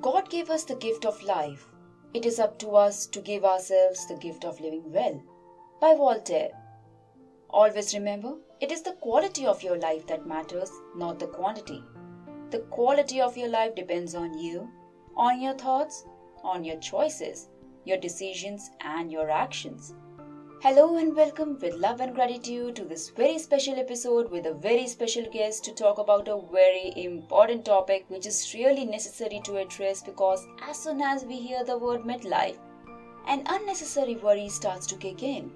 God gave us the gift of life. It is up to us to give ourselves the gift of living well. By Voltaire. Always remember, it is the quality of your life that matters, not the quantity. The quality of your life depends on you, on your thoughts, on your choices, your decisions, and your actions. Hello and welcome with love and gratitude to this very special episode with a very special guest to talk about a very important topic which is really necessary to address because as soon as we hear the word midlife, an unnecessary worry starts to kick in.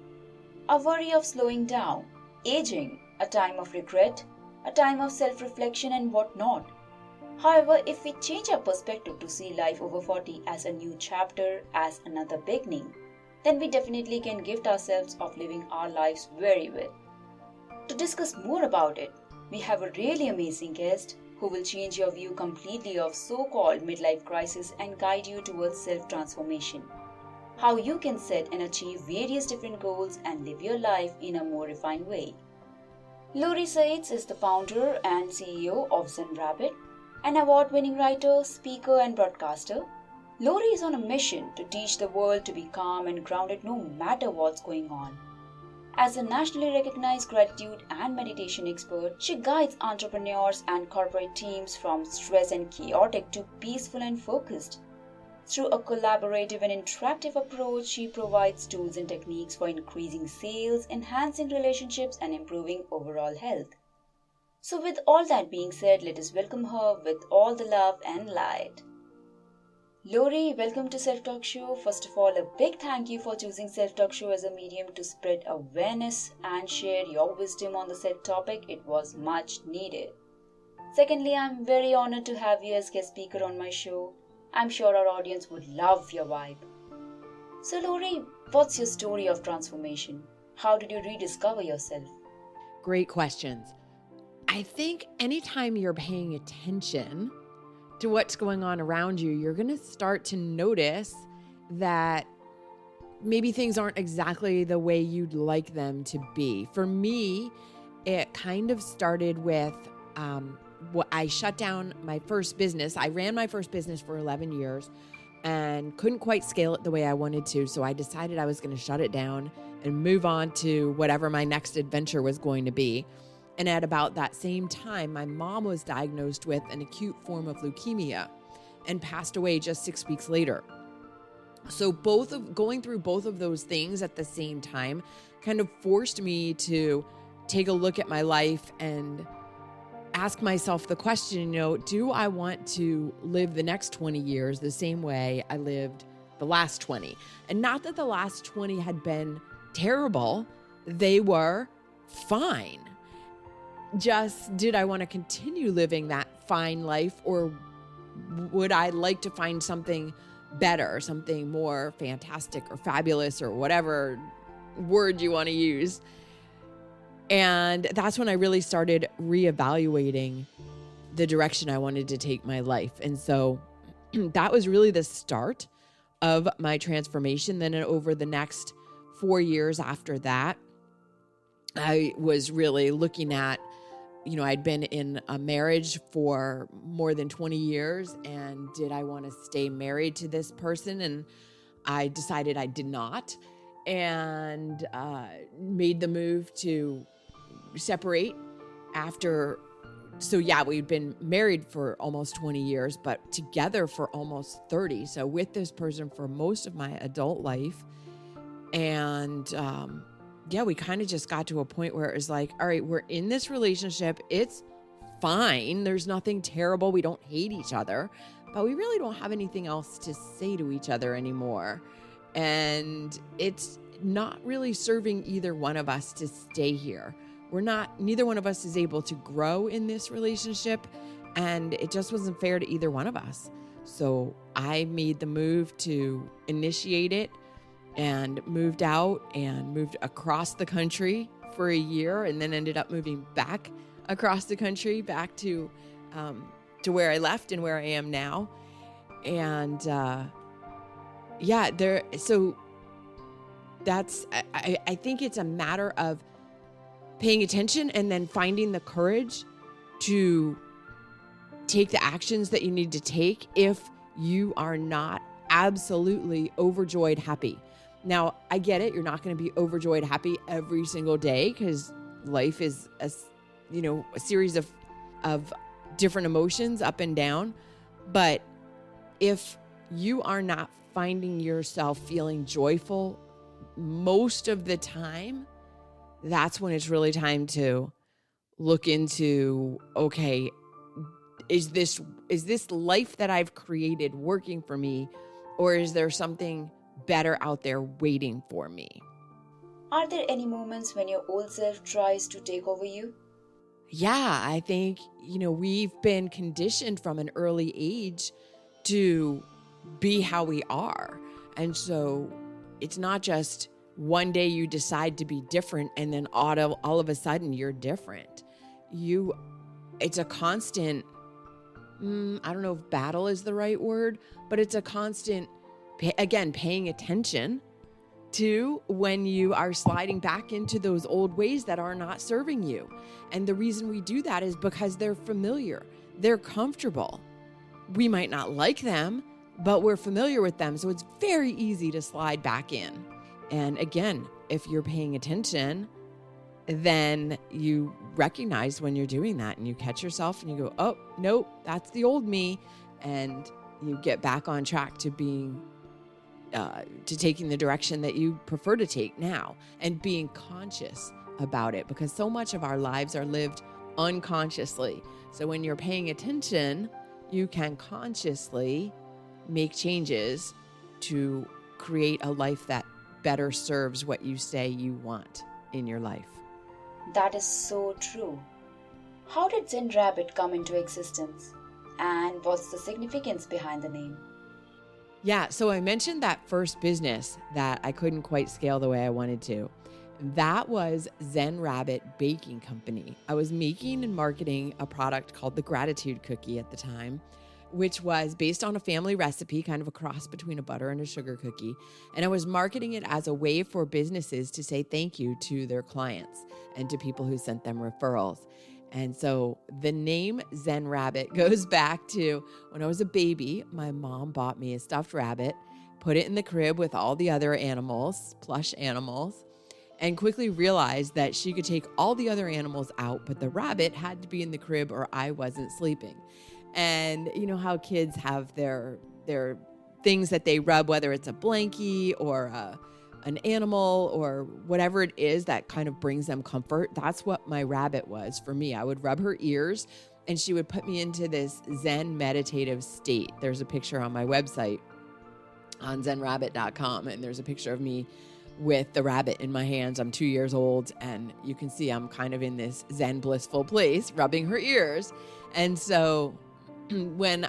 A worry of slowing down, aging, a time of regret, a time of self-reflection and whatnot. However, if we change our perspective to see life over 40 as a new chapter, as another beginning, then we definitely can gift ourselves of living our lives very well. To discuss more about it, we have a really amazing guest who will change your view completely of so-called midlife crisis and guide you towards self-transformation. How you can set and achieve various different goals and live your life in a more refined way. Lori Saitz is the founder and CEO of Zen Rabbit, an award-winning writer, speaker and broadcaster. Lori is on a mission to teach the world to be calm and grounded no matter what's going on. As a nationally recognized gratitude and meditation expert, she guides entrepreneurs and corporate teams from stress and chaotic to peaceful and focused. Through a collaborative and interactive approach, she provides tools and techniques for increasing sales, enhancing relationships, and improving overall health. So with all that being said, let us welcome her with all the love and light. Lori, welcome to Self Talk Show. First of all, a big thank you for choosing Self Talk Show as a medium to spread awareness and share your wisdom on the said topic. It was much needed. Secondly, I'm very honored to have you as guest speaker on my show. I'm sure our audience would love your vibe. So Lori, what's your story of transformation? How did you rediscover yourself? Great questions. I think anytime you're paying attention to what's going on around you, you're going to start to notice that maybe things aren't exactly the way you'd like them to be. For me, it kind of started with I shut down my first business. I ran my first business for 11 years and couldn't quite scale it the way I wanted to. So I decided I was going to shut it down and move on to whatever my next adventure was going to be. And at about that same time, my mom was diagnosed with an acute form of leukemia and passed away just 6 weeks later. So going through both of those things at the same time kind of forced me to take a look at my life and ask myself the question, do I want to live the next 20 years the same way I lived the last 20? And not that the last 20 had been terrible. They were fine. Just, did I want to continue living that fine life, or would I like to find something better, something more fantastic or fabulous or whatever word you want to use? And that's when I really started reevaluating the direction I wanted to take my life. And so that was really the start of my transformation. Then over the next 4 years after that, I was really looking at, I'd been in a marriage for more than 20 years, and did I want to stay married to this person? And I decided I did not, and made the move to separate after. So yeah, we'd been married for almost 20 years, but together for almost 30. So with this person for most of my adult life. And we kind of just got to a point where it was like, all right, we're in this relationship. It's fine. There's nothing terrible. We don't hate each other, but we really don't have anything else to say to each other anymore. And it's not really serving either one of us to stay here. Neither one of us is able to grow in this relationship, and it just wasn't fair to either one of us. So I made the move to initiate it and moved out and moved across the country for a year, and then ended up moving back across the country, back to where I left and where I am now. And so that's, I think it's a matter of paying attention and then finding the courage to take the actions that you need to take if you are not absolutely overjoyed happy. Now, I get it. You're not going to be overjoyed happy every single day because life is a series of different emotions up and down. But if you are not finding yourself feeling joyful most of the time, that's when it's really time to look into, okay, is this life that I've created working for me, or is there something better out there waiting for me? Are there any moments when your old self tries to take over you? Yeah, I think, we've been conditioned from an early age to be how we are. And so it's not just one day you decide to be different and then all of a sudden you're different. It's a constant, I don't know if battle is the right word, but it's a constant, again, paying attention to when you are sliding back into those old ways that are not serving you. And the reason we do that is because they're familiar, they're comfortable. We might not like them, but we're familiar with them. So it's very easy to slide back in. And again, if you're paying attention, then you recognize when you're doing that and you catch yourself and you go, oh, nope, that's the old me. And you get back on track to being to taking the direction that you prefer to take now and being conscious about it, because so much of our lives are lived unconsciously. So when you're paying attention, you can consciously make changes to create a life that better serves what you say you want in your life. That is so true. How did Zen Rabbit come into existence? And what's the significance behind the name? Yeah, so I mentioned that first business that I couldn't quite scale the way I wanted to. That was Zen Rabbit Baking Company. I was making and marketing a product called the Gratitude Cookie at the time, which was based on a family recipe, kind of a cross between a butter and a sugar cookie. And I was marketing it as a way for businesses to say thank you to their clients and to people who sent them referrals. And so the name Zen Rabbit goes back to when I was a baby. My mom bought me a stuffed rabbit, put it in the crib with all the other animals, plush animals, and quickly realized that she could take all the other animals out, but the rabbit had to be in the crib or I wasn't sleeping. And you know how kids have their things that they rub, whether it's a blankie or an animal or whatever it is that kind of brings them comfort. That's what my rabbit was for me. I would rub her ears and she would put me into this Zen meditative state. There's a picture on my website on zenrabbit.com, and there's a picture of me with the rabbit in my hands. I'm 2 years old, and you can see I'm kind of in this Zen blissful place, rubbing her ears. And so when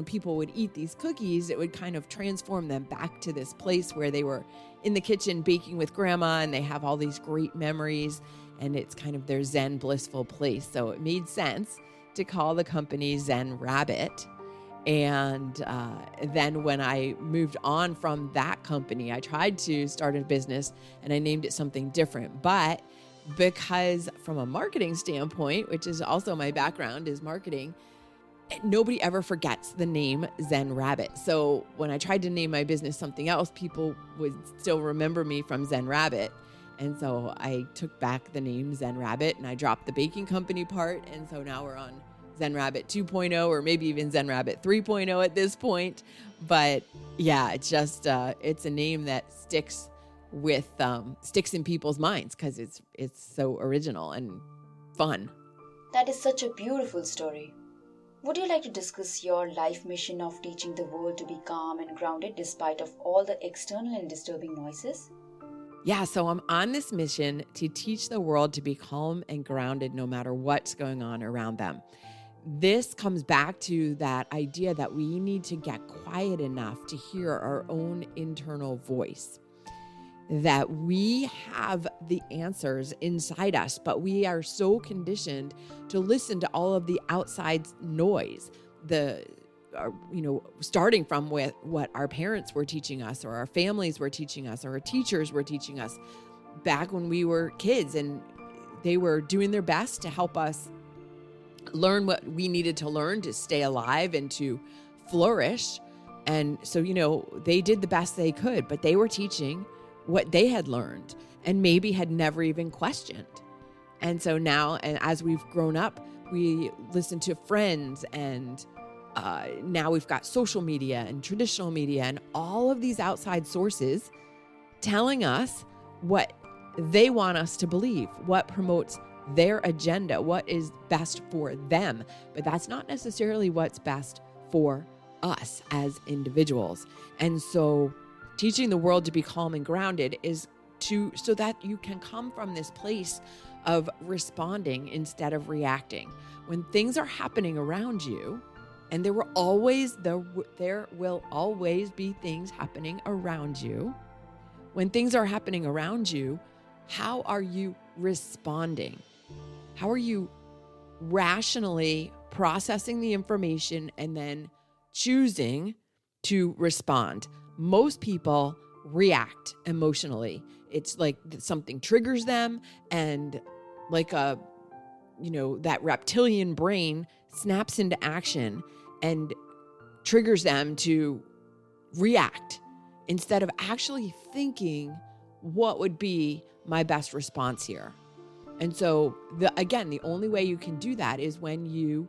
people would eat these cookies, it would kind of transform them back to this place where they were in the kitchen baking with grandma, and they have all these great memories, and it's kind of their Zen blissful place. So it made sense to call the company Zen Rabbit. And then when I moved on from that company, I tried to start a business and I named it something different. But because from a marketing standpoint, which is also my background is marketing, nobody ever forgets the name Zen Rabbit. So when I tried to name my business something else, people would still remember me from Zen Rabbit. And so I took back the name Zen Rabbit and I dropped the baking company part. And so now we're on Zen Rabbit 2.0 or maybe even Zen Rabbit 3.0 at this point. But yeah, it's just, it's a name that sticks in people's minds because it's so original and fun. That is such a beautiful story. Would you like to discuss your life mission of teaching the world to be calm and grounded despite of all the external and disturbing noises? Yeah, so I'm on this mission to teach the world to be calm and grounded no matter what's going on around them. This comes back to that idea that we need to get quiet enough to hear our own internal voice, that we have the answers inside us, but we are so conditioned to listen to all of the outside noise, starting from what our parents were teaching us or our families were teaching us or our teachers were teaching us back when we were kids, and they were doing their best to help us learn what we needed to learn to stay alive and to flourish. And so, they did the best they could, but they were teaching what they had learned and maybe had never even questioned. And so now, and as we've grown up, we listen to friends, and now we've got social media and traditional media and all of these outside sources telling us what they want us to believe, what promotes their agenda, what is best for them. But that's not necessarily what's best for us as individuals. And so teaching the world to be calm and grounded is so that you can come from this place of responding instead of reacting. When things are happening around you, and there will always be things happening around you. When things are happening around you, how are you responding? How are you rationally processing the information and then choosing to respond? Most people react emotionally. It's like something triggers them, and like that reptilian brain snaps into action and triggers them to react instead of actually thinking, what would be my best response here? And so the only way you can do that is when you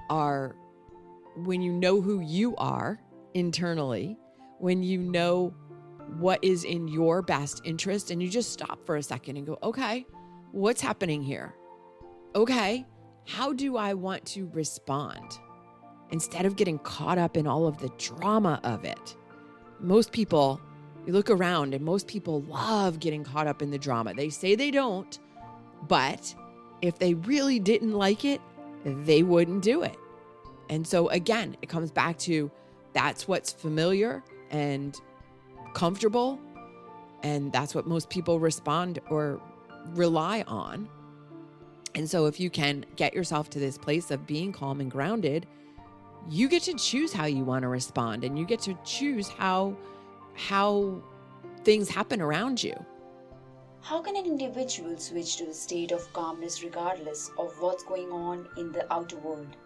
know who you are internally, when you know what is in your best interest, and you just stop for a second and go, okay, what's happening here? Okay, how do I want to respond? Instead of getting caught up in all of the drama of it. Most people, you look around and most people love getting caught up in the drama. They say they don't, but if they really didn't like it, they wouldn't do it. And so again, it comes back to that's what's familiar and comfortable, and that's what most people respond or rely on. And so if you can get yourself to this place of being calm and grounded, you get to choose how you want to respond, and you get to choose how things happen around you. How can an individual switch to the state of calmness regardless of what's going on in the outer world?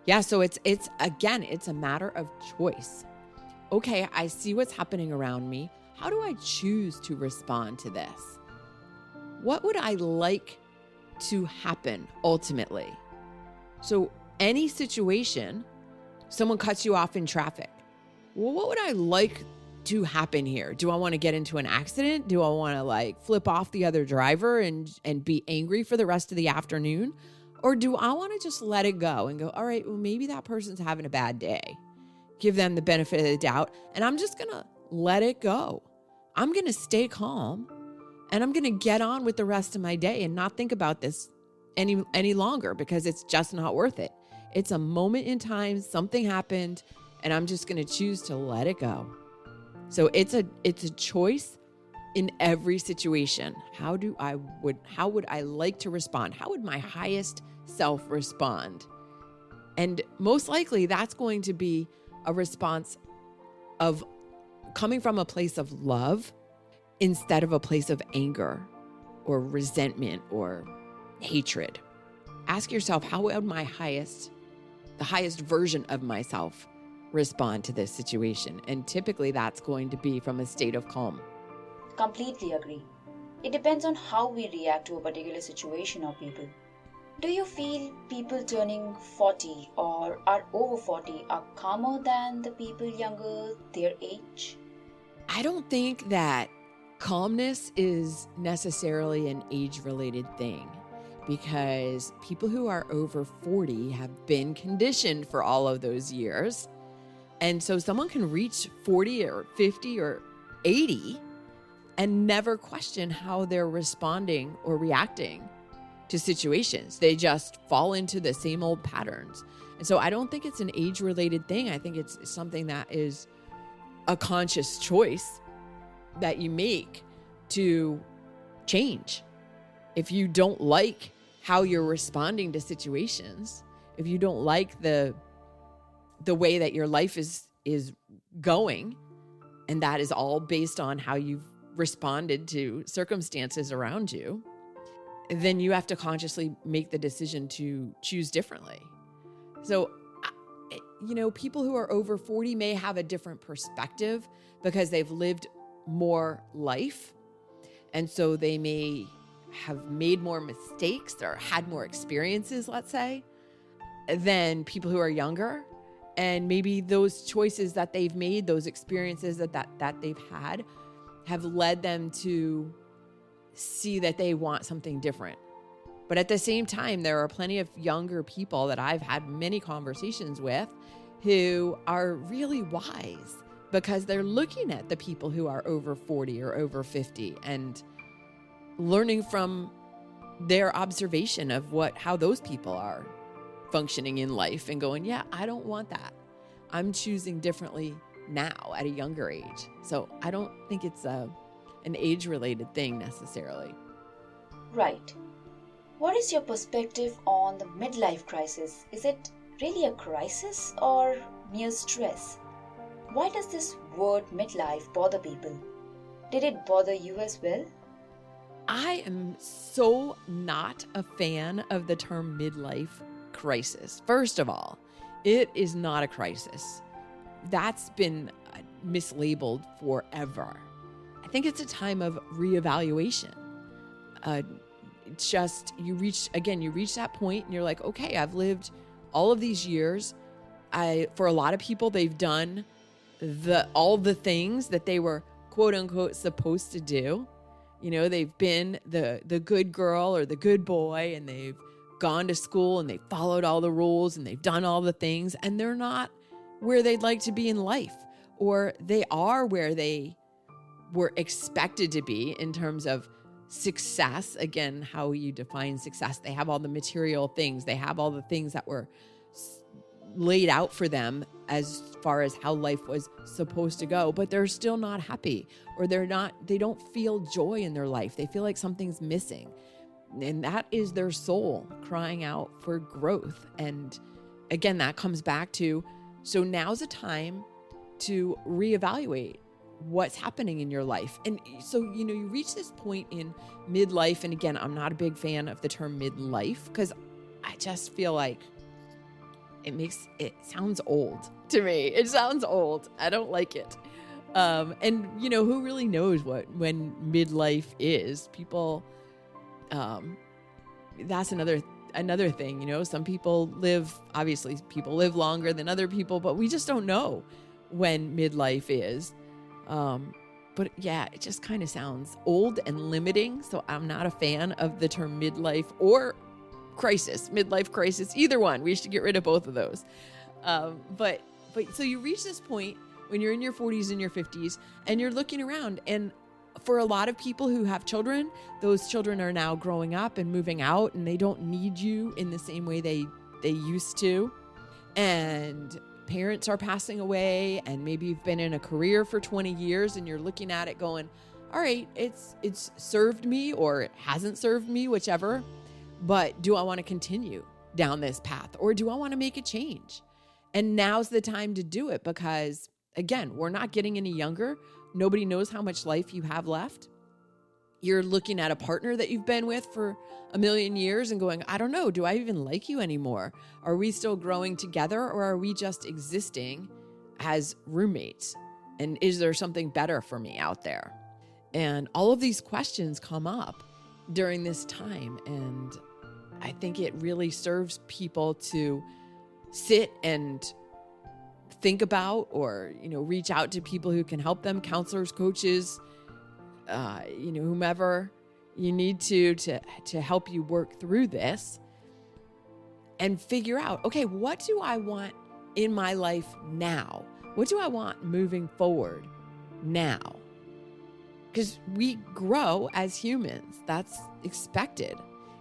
Yeah, so it's a matter of choice. Okay, I see what's happening around me. How do I choose to respond to this? What would I like to happen ultimately? So any situation, someone cuts you off in traffic. Well, what would I like to happen here? Do I want to get into an accident? Do I want to flip off the other driver and be angry for the rest of the afternoon? Or do I want to just let it go and go, all right, well, maybe that person's having a bad day. Give them the benefit of the doubt, and I'm just going to let it go. I'm going to stay calm, and I'm going to get on with the rest of my day and not think about this any longer, because it's just not worth it. It's a moment in time, something happened, and I'm just going to choose to let it go. So it's a choice in every situation. How would I like to respond? How would my highest self respond? And most likely that's going to be a response of coming from a place of love instead of a place of anger or resentment or hatred. Ask yourself, how would the highest version of myself respond to this situation? And typically that's going to be from a state of calm. Completely agree. It depends on how we react to a particular situation or people. Do you feel people turning 40 or are over 40 are calmer than the people younger their age? I don't think that calmness is necessarily an age-related thing, because people who are over 40 have been conditioned for all of those years. And so someone can reach 40 or 50 or 80 and never question how they're responding or reacting to situations. They just fall into the same old patterns. And so I don't think it's an age-related thing. I think it's something that is a conscious choice that you make to change. If you don't like how you're responding to situations, if you don't like the way that your life is going, and that is all based on how you've responded to circumstances around you, then you have to consciously make the decision to choose differently. So, people who are over 40 may have a different perspective because they've lived more life. And so they may have made more mistakes or had more experiences, let's say, than people who are younger. And maybe those choices that they've made, those experiences that they've had, have led them to see that they want something different. But at the same time, there are plenty of younger people that I've had many conversations with who are really wise because they're looking at the people who are over 40 or over 50 and learning from their observation of how those people are functioning in life and going, yeah, I don't want that. I'm choosing differently now at a younger age. So I don't think it's an age-related thing necessarily. Right. What is your perspective on the midlife crisis? Is it really a crisis or mere stress? Why does this word midlife bother people? Did it bother you as well? I am so not a fan of the term midlife crisis. First of all, it is not a crisis. That's been mislabeled forever. I think it's a time of reevaluation. It's just, you reach that point and you're like, okay, I've lived all of these years. For a lot of people, they've done all the things that they were quote unquote supposed to do. They've been the good girl or the good boy, and they've gone to school and they've followed all the rules and they've done all the things, and they're not where they'd like to be in life, or they are where they were expected to be in terms of success. Again, how you define success. They have all the material things. They have all the things that were laid out for them as far as how life was supposed to go, but they're still not happy, or they don't feel joy in their life. They feel like something's missing. And that is their soul crying out for growth. And again, that comes back to, so now's a time to reevaluate what's happening in your life. And so, you reach this point in midlife. And again, I'm not a big fan of the term midlife because I just feel like it sounds old to me. It sounds old. I don't like it. And who really knows when midlife is? People, that's another thing. Some people live longer than other people, but we just don't know when midlife is. But yeah, it just kind of sounds old and limiting. So I'm not a fan of the term midlife or midlife crisis, either one. We should get rid of both of those. But so you reach this point when you're in your 40s and your 50s and you're looking around, and for a lot of people who have children, those children are now growing up and moving out, and they don't need you in the same way they used to. And parents are passing away, and maybe you've been in a career for 20 years and you're looking at it going, all right, it's served me or it hasn't served me, whichever. But do I want to continue down this path, or do I want to make a change? And now's the time to do it because, again, we're not getting any younger. Nobody knows how much life you have left. You're looking at a partner that you've been with for a million years and going, I don't know, do I even like you anymore? Are we still growing together, or are we just existing as roommates? And is there something better for me out there? And all of these questions come up during this time. And I think it really serves people to sit and think about, or, reach out to people who can help them, counselors, coaches, whomever you need to help you work through this and figure out, okay, what do I want in my life now? What do I want moving forward now? Because we grow as humans. That's expected.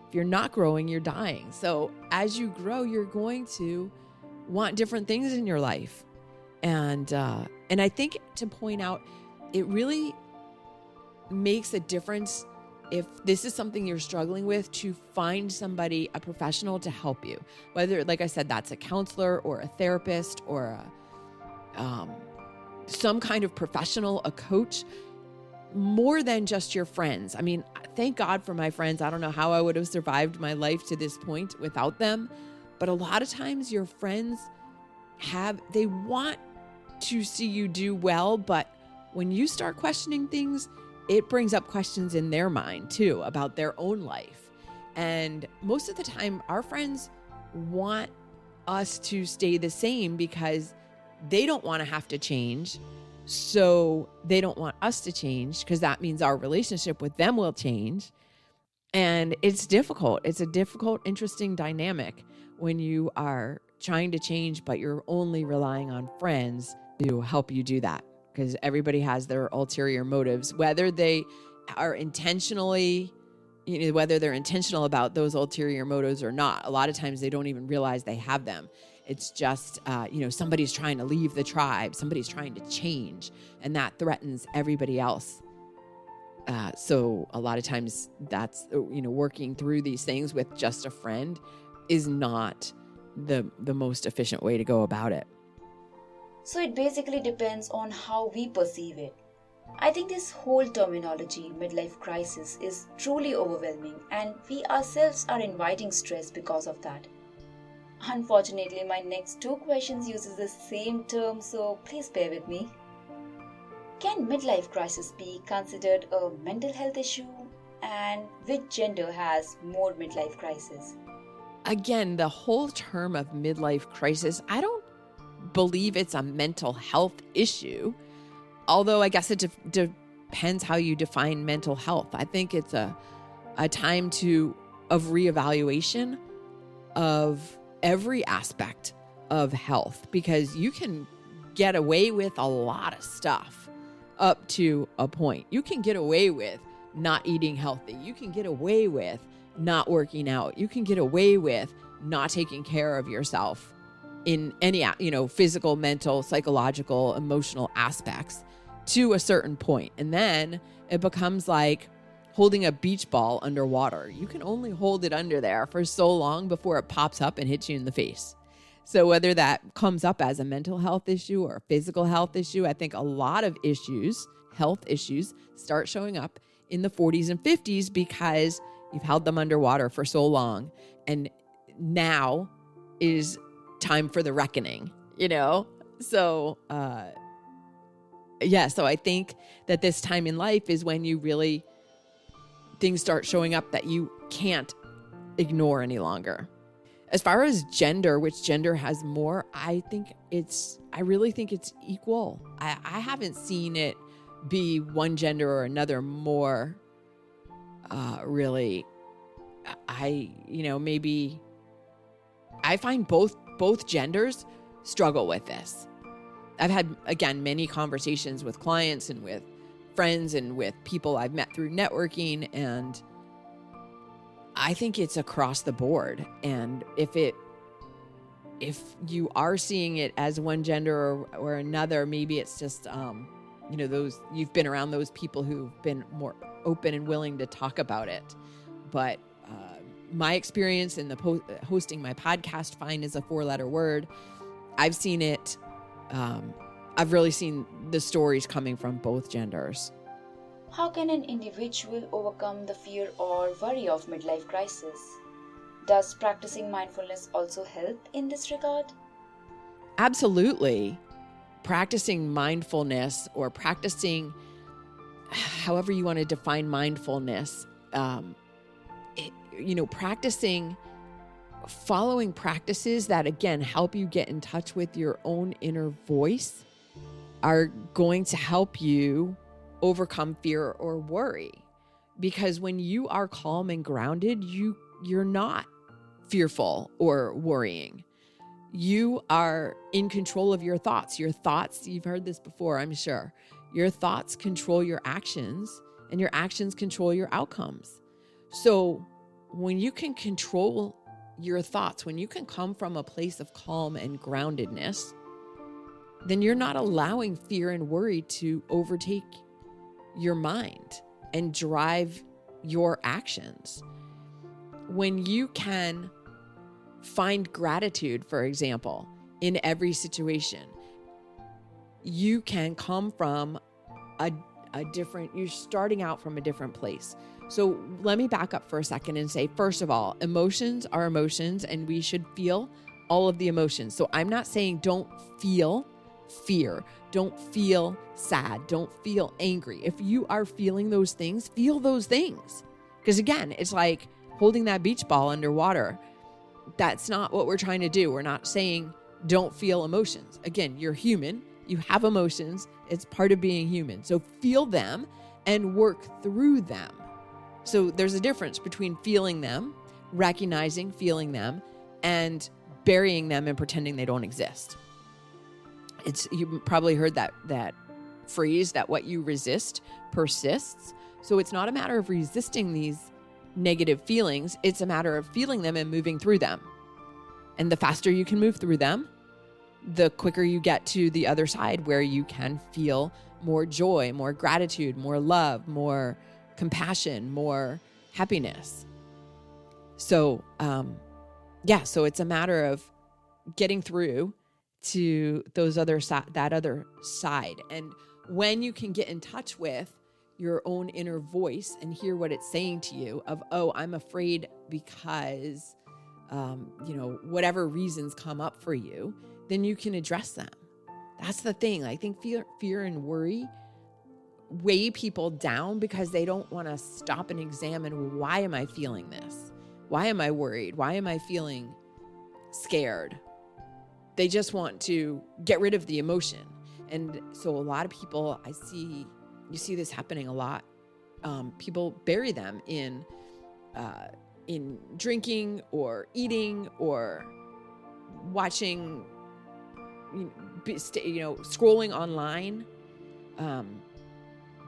If you're not growing, you're dying. So as you grow, you're going to want different things in your life. And I think, to point out, it really makes a difference if this is something you're struggling with, to find somebody, a professional, to help you. Whether, like I said, that's a counselor or a therapist or some kind of professional, a coach, more than just your friends. I mean, thank God for my friends. I don't know how I would have survived my life to this point without them. But a lot of times your friends they want to see you do well, but when you start questioning things, it brings up questions in their mind too about their own life. And most of the time, our friends want us to stay the same because they don't want to have to change. So they don't want us to change because that means our relationship with them will change. And it's difficult. It's a difficult, interesting dynamic when you are trying to change, but you're only relying on friends to help you do that, because everybody has their ulterior motives, whether they are intentionally, whether they're intentional about those ulterior motives or not. A lot of times they don't even realize they have them. It's just, somebody's trying to leave the tribe, somebody's trying to change, and that threatens everybody else. So a lot of times that's, working through these things with just a friend is not the most efficient way to go about it. So it basically depends on how we perceive it. I think this whole terminology, midlife crisis, is truly overwhelming, and we ourselves are inviting stress because of that. Unfortunately, my next two questions uses the same term, so please bear with me. Can midlife crisis be considered a mental health issue? And which gender has more midlife crisis? Again, the whole term of midlife crisis, I don't believe it's a mental health issue, although I guess it depends how you define mental health. I think it's a time of reevaluation of every aspect of health, because you can get away with a lot of stuff up to a point. You can get away with not eating healthy. You can get away with not working out. You can get away with not taking care of yourself in any, physical, mental, psychological, emotional aspects to a certain point. And then it becomes like holding a beach ball underwater. You can only hold it under there for so long before it pops up and hits you in the face. So whether that comes up as a mental health issue or a physical health issue, I think a lot of health issues, start showing up in the 40s and 50s because you've held them underwater for so long. And now is time for the reckoning, So, so I think that this time in life is when things start showing up that you can't ignore any longer. As far as gender, which gender has more, I really think it's equal. I haven't seen it be one gender or another more, really. Maybe I find both genders struggle with this. I've had, again, many conversations with clients and with friends and with people I've met through networking, and I think it's across the board. And if you are seeing it as one gender or another, maybe it's just, you've been around those people who've been more open and willing to talk about it. But my experience in hosting my podcast, FINE is a 4-letter word. I've seen it. I've really seen the stories coming from both genders. How can an individual overcome the fear or worry of midlife crisis? Does practicing mindfulness also help in this regard? Absolutely. Practicing mindfulness, or practicing, however you want to define mindfulness, practicing, following practices that, again, help you get in touch with your own inner voice are going to help you overcome fear or worry. Because when you are calm and grounded, you're not fearful or worrying. You are in control of your thoughts. Your thoughts, you've heard this before, I'm sure. Your thoughts control your actions, and your actions control your outcomes. So when you can control your thoughts, when you can come from a place of calm and groundedness, then you're not allowing fear and worry to overtake your mind and drive your actions. When you can find gratitude, for example, in every situation, you can come from you're starting out from a different place. So let me back up for a second and say, first of all, emotions are emotions, and we should feel all of the emotions. So I'm not saying don't feel fear, don't feel sad, don't feel angry. If you are feeling those things, feel those things. Because again, it's like holding that beach ball underwater. That's not what we're trying to do. We're not saying don't feel emotions. Again, you're human. You have emotions. It's part of being human. So feel them and work through them. So there's a difference between feeling them, recognizing, feeling them, and burying them and pretending they don't exist. You probably heard that phrase that what you resist persists. So it's not a matter of resisting these negative feelings. It's a matter of feeling them and moving through them. And the faster you can move through them, the quicker you get to the other side where you can feel more joy, more gratitude, more love, more compassion, more happiness. So, so it's a matter of getting through to that other side. And when you can get in touch with your own inner voice and hear what it's saying to you of, oh, I'm afraid because, whatever reasons come up for you, then you can address them. That's the thing. I think fear and worry weigh people down because they don't want to stop and examine, why am I feeling this? Why am I worried? Why am I feeling scared? They just want to get rid of the emotion. And so a lot of people, you see this happening a lot. People bury them in drinking or eating or watching, scrolling online,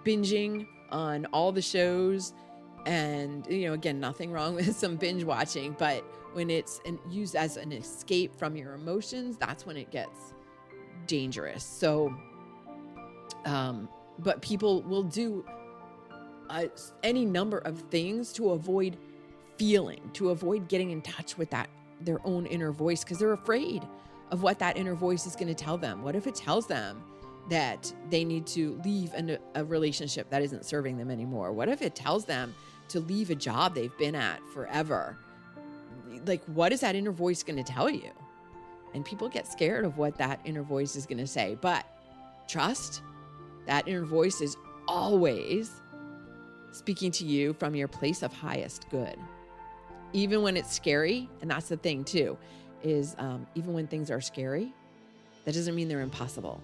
binging on all the shows. And, again, nothing wrong with some binge watching, but when it's used as an escape from your emotions, that's when it gets dangerous. So, but people will do any number of things to avoid feeling, to avoid getting in touch with their own inner voice, because they're afraid of what that inner voice is going to tell them. What if it tells them that they need to leave a relationship that isn't serving them anymore? What if it tells them to leave a job they've been at forever? Like, what is that inner voice going to tell you? And people get scared of what that inner voice is going to say. But trust, that inner voice is always speaking to you from your place of highest good. Even when it's scary, and that's the thing too, is even when things are scary, that doesn't mean they're impossible.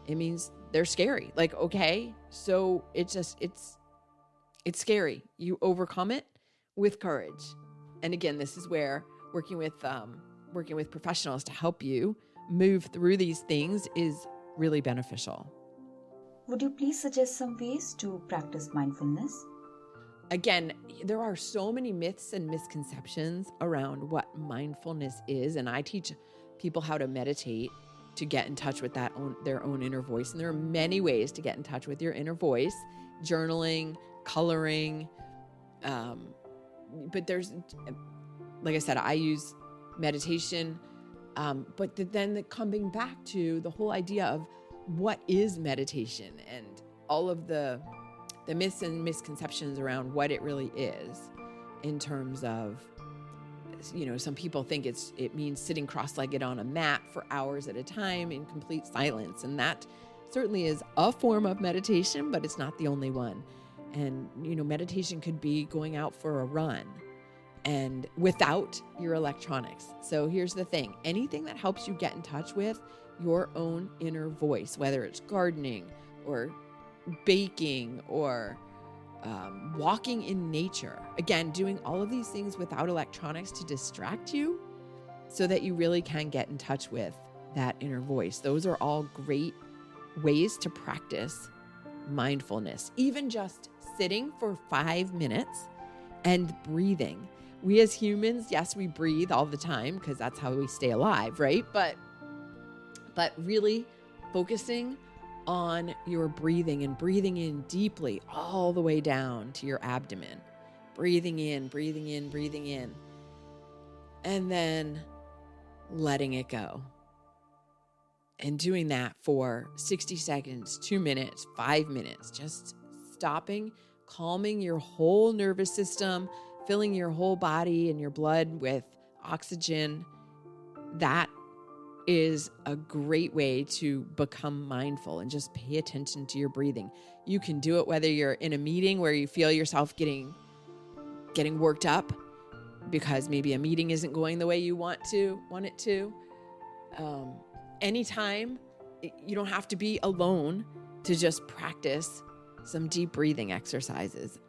It means they're scary. Like, okay, so it's scary. You overcome it with courage. And again, this is where working with professionals to help you move through these things is really beneficial. Would you please suggest some ways to practice mindfulness? Again, there are so many myths and misconceptions around what mindfulness is, and I teach people how to meditate to get in touch with their own inner voice. And there are many ways to get in touch with your inner voice: journaling, coloring. But there's, like I said, I use meditation. But then coming back to the whole idea of what is meditation and all of the myths and misconceptions around what it really is, in terms of, some people think it means sitting cross-legged on a mat for hours at a time in complete silence. And that certainly is a form of meditation, but it's not the only one. And, meditation could be going out for a run and without your electronics. So here's the thing: anything that helps you get in touch with your own inner voice, whether it's gardening or baking or walking in nature. Again, doing all of these things without electronics to distract you so that you really can get in touch with that inner voice. Those are all great ways to practice mindfulness. Even just sitting for 5 minutes and breathing. We as humans, yes, we breathe all the time because that's how we stay alive, right? But really focusing on your breathing and breathing in deeply all the way down to your abdomen. Breathing in, breathing in, breathing in. And then letting it go. And doing that for 60 seconds, 2 minutes, 5 minutes, just stopping, calming your whole nervous system, filling your whole body and your blood with oxygen, that is a great way to become mindful and just pay attention to your breathing. You can do it whether you're in a meeting where you feel yourself getting worked up because maybe a meeting isn't going the way you want it to. Anytime, you don't have to be alone to just practice some deep breathing exercises.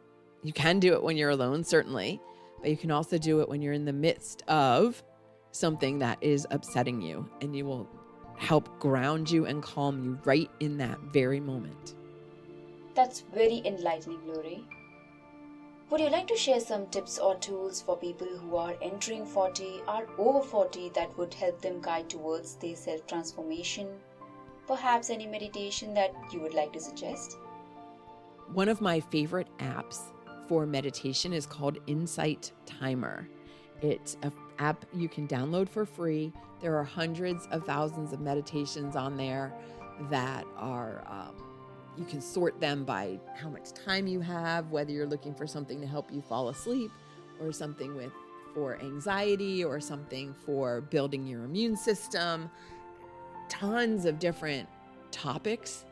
You can do it when you're alone, certainly, but you can also do it when you're in the midst of something that is upsetting you, and you will help ground you and calm you right in that very moment. That's very enlightening, Lori. Would you like to share some tips or tools for people who are entering 40 or over 40 that would help them guide towards their self-transformation? Perhaps any meditation that you would like to suggest? One of my favorite apps for meditation is called Insight Timer. It's an app you can download for free. There are hundreds of thousands of meditations on there that are, you can sort them by how much time you have, whether you're looking for something to help you fall asleep or something for anxiety or something for building your immune system. Tons of different topics,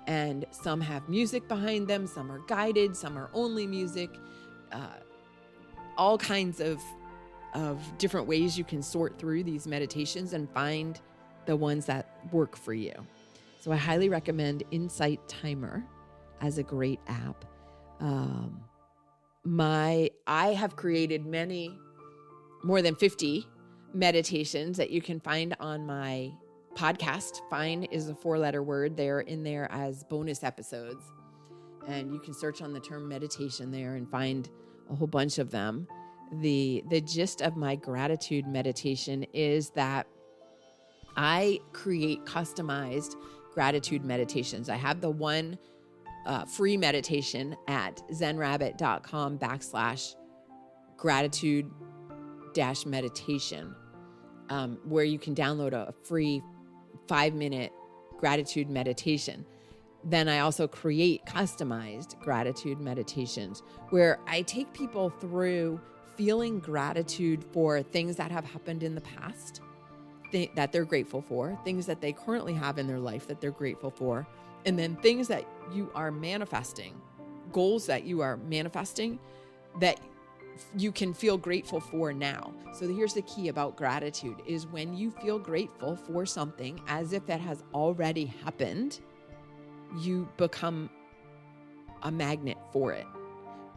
and some have music behind them, some are guided, some are only music, all kinds of different ways you can sort through these meditations and find the ones that work for you. So I highly recommend Insight Timer as a great app. I have created more than 50 meditations that you can find on my podcast. Find is a 4-letter word. They're in there as bonus episodes. And you can search on the term meditation there and find a whole bunch of them. The gist of my gratitude meditation is that I create customized gratitude meditations. I have the one free meditation at zenrabbit.com/gratitude-meditation, where you can download a free 5-minute gratitude meditation. Then I also create customized gratitude meditations where I take people through feeling gratitude for things that have happened in the past that they're grateful for, things that they currently have in their life that they're grateful for, and then things that you are manifesting, goals that you are manifesting that you can feel grateful for now. So here's the key about gratitude is when you feel grateful for something as if it has already happened, you become a magnet for it.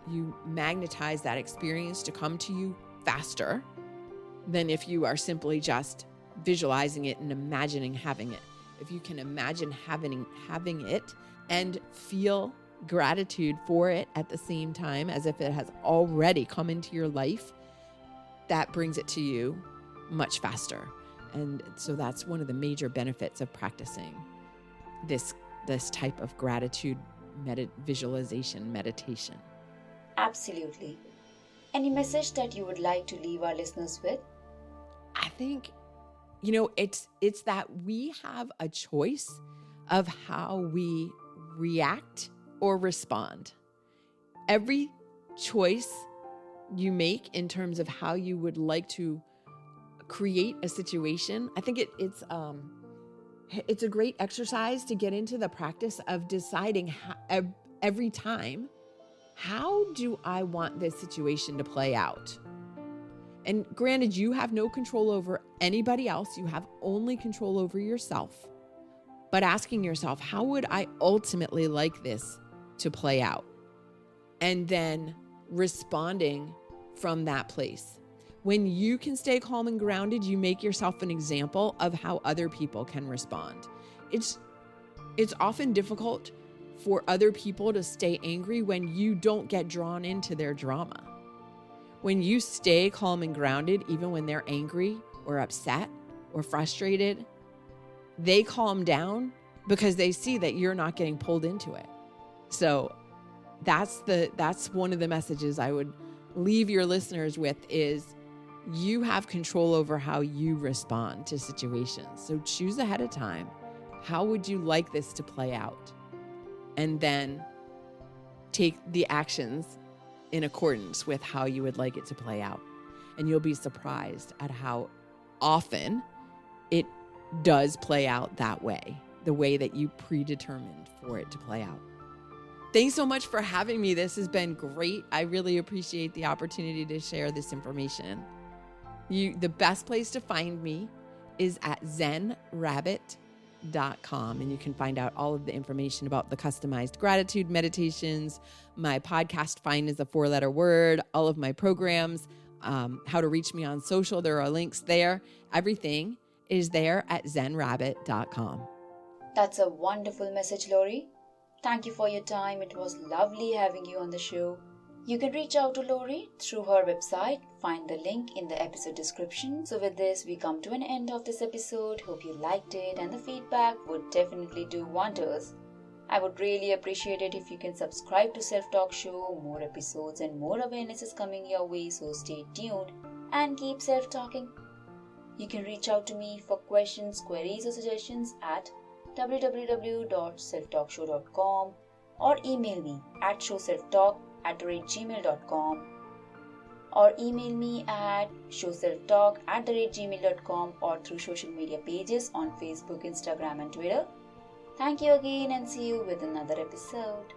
You magnetize that experience to come to you faster than if you are simply just visualizing it and imagining having it. If you can imagine having it and feel gratitude for it at the same time as if it has already come into your life, that brings it to you much faster. And so that's one of the major benefits of practicing this type of gratitude visualization meditation. Absolutely. Any message that you would like to leave our listeners with? I think, it's that we have a choice of how we react or respond. Every choice you make in terms of how you would like to create a situation, I think it's a great exercise to get into the practice of deciding every time, how do I want this situation to play out? And granted, you have no control over anybody else. You have only control over yourself. But asking yourself, how would I ultimately like this to play out? And then responding from that place. When you can stay calm and grounded, you make yourself an example of how other people can respond. It's often difficult for other people to stay angry when you don't get drawn into their drama. When you stay calm and grounded, even when they're angry or upset or frustrated, they calm down because they see that you're not getting pulled into it. So that's one of the messages I would leave your listeners with is you have control over how you respond to situations. So choose ahead of time. How would you like this to play out? And then take the actions in accordance with how you would like it to play out. And you'll be surprised at how often it does play out that way, the way that you predetermined for it to play out. Thanks so much for having me. This has been great. I really appreciate the opportunity to share this information. The best place to find me is at zenrabbit.com, and you can find out all of the information about the customized gratitude meditations, my podcast, Find is a 4-letter word, all of my programs, how to reach me on social. There are links there. Everything is there at zenrabbit.com. That's a wonderful message, Lori. Thank you for your time. It was lovely having you on the show. You can reach out to Lori through her website. Find the link in the episode description. So with this, we come to an end of this episode. Hope you liked it, and the feedback would definitely do wonders. I would really appreciate it if you can subscribe to Self Talk Show. More episodes and more awareness is coming your way, so stay tuned and keep self-talking. You can reach out to me for questions, queries or suggestions at www.selftalkshow.com or email me at showselftalk@gmail.com or email me at showselftalk@gmail.com or through social media pages on Facebook, Instagram and Twitter. Thank you again and see you with another episode.